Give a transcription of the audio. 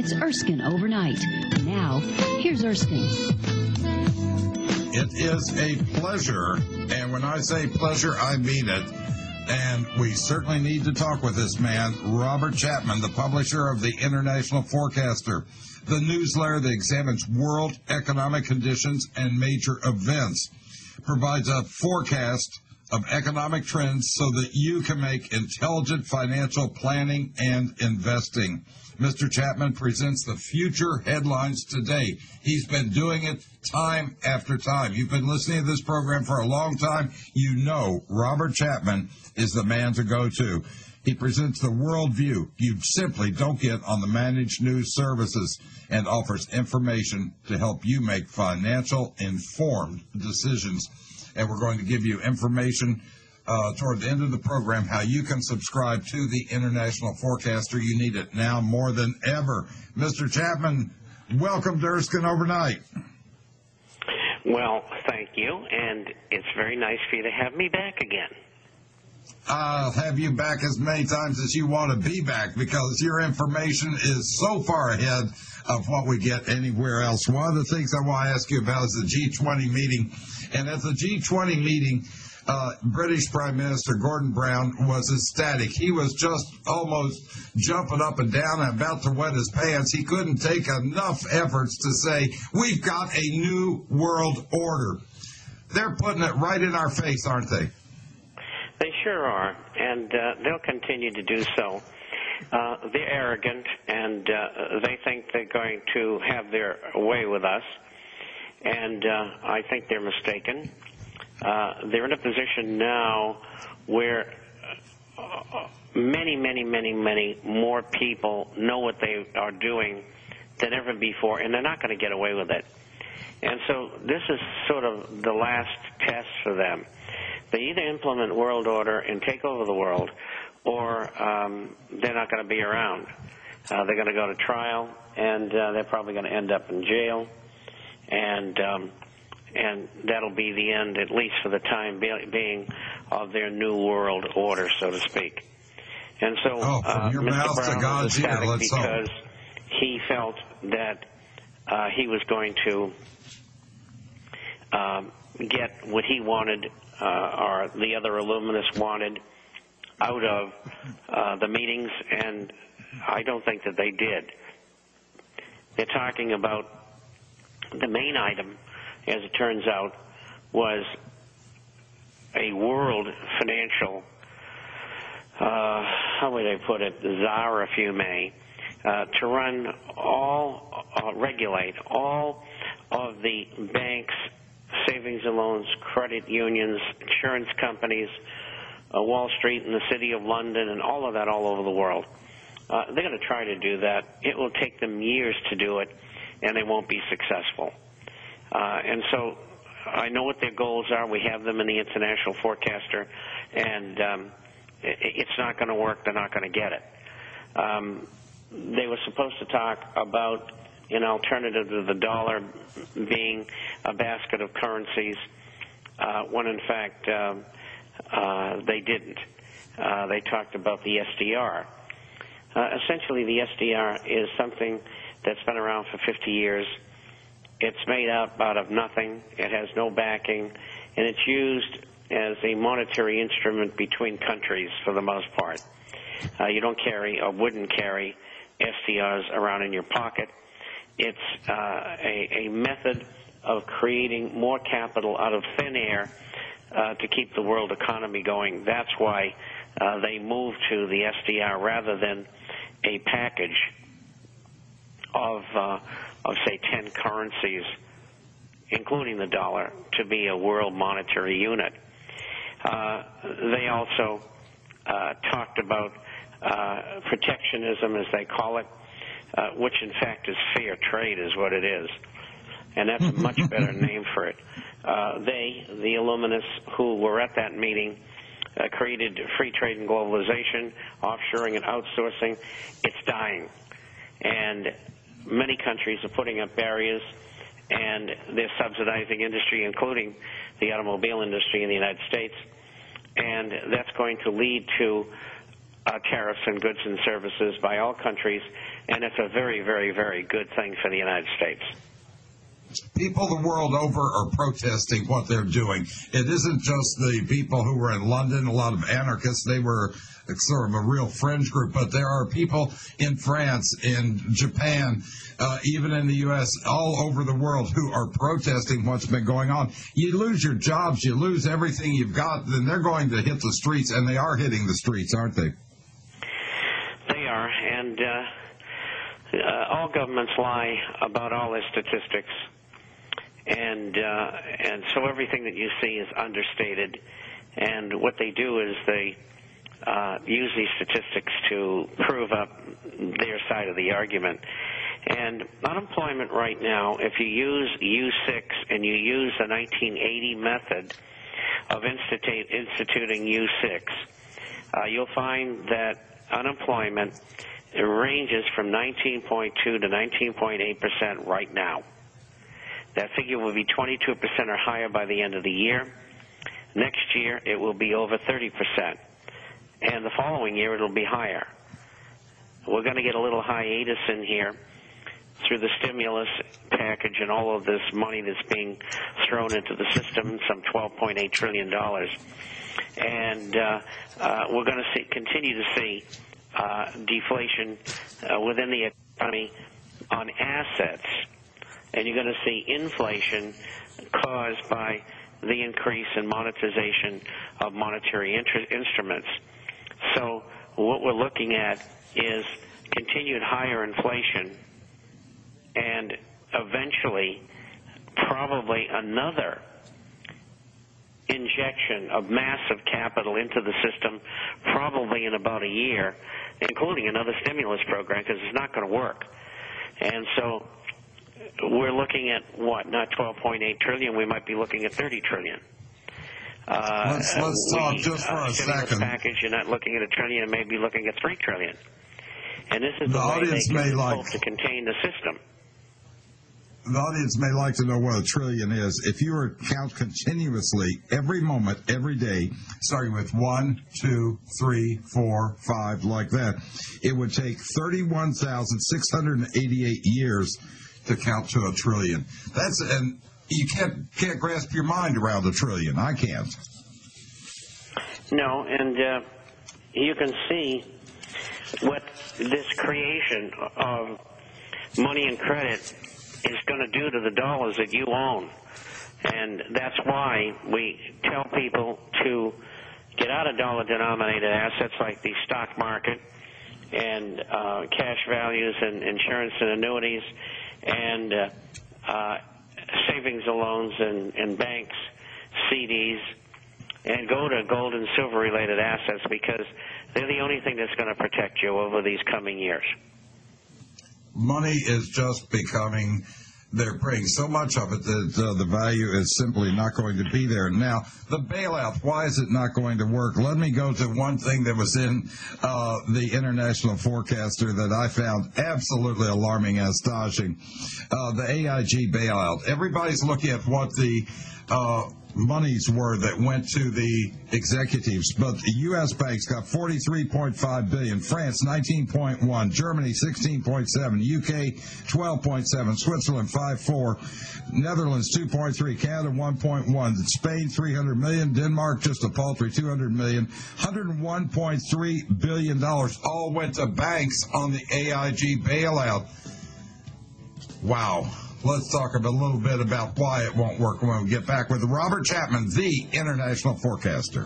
It's Erskine Overnight. Now, here's Erskine. It is a pleasure, and when I say pleasure, I mean it. And we certainly need to talk with this man, Robert Chapman, the publisher of the International Forecaster, the newsletter that examines world economic conditions and major events, provides a forecast of economic trends so that you can make intelligent financial planning and investing. Mr. Chapman presents the future headlines today. He's been doing it time after time. You've been listening to this program for a long time. You know Robert Chapman is the man to go to. He presents the worldview you simply don't get on the managed news services and offers information to help you make financial informed decisions. And we're going to give you information toward the end of the program how you can subscribe to the International Forecaster. You need it now more than ever. Mr. Chapman, welcome to Erskine Overnight. Well, thank you, and it's very nice for you to have me back again. I'll have you back as many times as you want to be back because your information is so far ahead of what we get anywhere else. One of the things I want to ask you about is the G20 meeting. And at the G20 meeting, British Prime Minister Gordon Brown was ecstatic. He was just almost jumping up and down and about to wet his pants. He couldn't take enough efforts to say, we've got a new world order. They're putting it right in our face, aren't they? They sure are, and they'll continue to do so. They're arrogant, and they think they're going to have their way with us, and I think they're mistaken. They're in a position now where many more people know what they are doing than ever before, and they're not going to get away with it. And so this is sort of the last test for them. They either implement world order and take over the world, or they're not going to be around. They're going to go to trial, and they're probably going to end up in jail, and that'll be the end, at least for the time being, of their new world order, so to speak. And so Mr. Brown was ecstatic because he felt that he was going to get what he wanted, or the other illuminists wanted, out of the meetings, and I don't think that they did. They're talking about the main item, as it turns out, was a world financial, how would I put it, czar, if you may, to run regulate all of the banks, savings and loans, credit unions, insurance companies, Wall Street and the City of London, and all of that all over the world. They're going to try to do that. It will take them years to do it, and they won't be successful. And so I know what their goals are. We have them in the International Forecaster, and it's not going to work. They're not going to get it. They were supposed to talk about an alternative to the dollar being a basket of currencies, when in fact they didn't. They talked about the SDR. Essentially, the SDR is something that's been around for 50 years. It's made up out of nothing. It has no backing, and it's used as a monetary instrument between countries for the most part. You don't carry or wouldn't carry SDRs around in your pocket. It's a method of creating more capital out of thin air to keep the world economy going. That's why they moved to the SDR rather than a package of say, 10 currencies, including the dollar, to be a world monetary unit. They also talked about protectionism, as they call it, which in fact is fair trade is what it is. And that's a much better name for it. The Illuminists who were at that meeting, created free trade and globalization, offshoring and outsourcing. It's dying. And many countries are putting up barriers, and they're subsidizing industry, including the automobile industry in the United States. And that's going to lead to tariffs on goods and services by all countries and it's a very, very, very good thing for the United States. People the world over are protesting what they're doing. It isn't just the people who were in London, a lot of anarchists. They were sort of a real fringe group, but there are people in France, in Japan, even in the U.S., all over the world who are protesting what's been going on. You lose your jobs, you lose everything you've got, then they're going to hit the streets, and they are hitting the streets, aren't they? They are, and all governments lie about all their statistics. And so everything that you see is understated, and what they do is they use these statistics to prove up their side of the argument. And unemployment right now, if you use U6 and you use the 1980 method of instituting U6, you'll find that unemployment ranges from 19.2 to 19.8% right now. That figure will be 22% or higher by the end of the year. Next year, it will be over 30%. And the following year, it'll be higher. We're going to get a little hiatus in here through the stimulus package and all of this money that's being thrown into the system, some $12.8 trillion. And we're going to continue to see deflation within the economy on assets. And you're going to see inflation caused by the increase in monetization of monetary instruments. So what we're looking at is continued higher inflation and eventually probably another injection of massive capital into the system probably in about a year, including another stimulus program, because it's not going to work. And so we're looking at what? Not 12.8 trillion. We might be looking at 30 trillion. Let's talk just for a second. Package, you're not looking at $1 trillion. You may be looking at 3 trillion. And this is the way audience they may hope to contain the system. The audience may like to know what $1 trillion is. If you were to count continuously every moment, every day, starting with 1, 2, 3, 4, 5, like that, it would take 31,688 years to count to $1 trillion. And you can't grasp your mind around $1 trillion. I can't. No, and you can see what this creation of money and credit is going to do to the dollars that you own. And that's why we tell people to get out of dollar-denominated assets like the stock market and cash values and insurance and annuities and savings and loans and banks, CDs, and go to gold and silver-related assets because they're the only thing that's going to protect you over these coming years. Money is just becoming, they're bringing so much of it that the value is simply not going to be there. Now, the bailout, why is it not going to work? Let me go to one thing that was in the International Forecaster that I found absolutely alarming and astonishing. The AIG bailout. Everybody's looking at what the monies were that went to the executives, but the U.S. banks got $43.5 billion, France $19.1, Germany $16.7, UK $12.7, Switzerland $5.4, Netherlands $2.3, Canada $1.1, Spain $300 million, Denmark just a paltry $200 million, $101.3 billion all went to banks on the AIG bailout. Wow. Let's talk a little bit about why it won't work when we get back with Robert Chapman, the International Forecaster.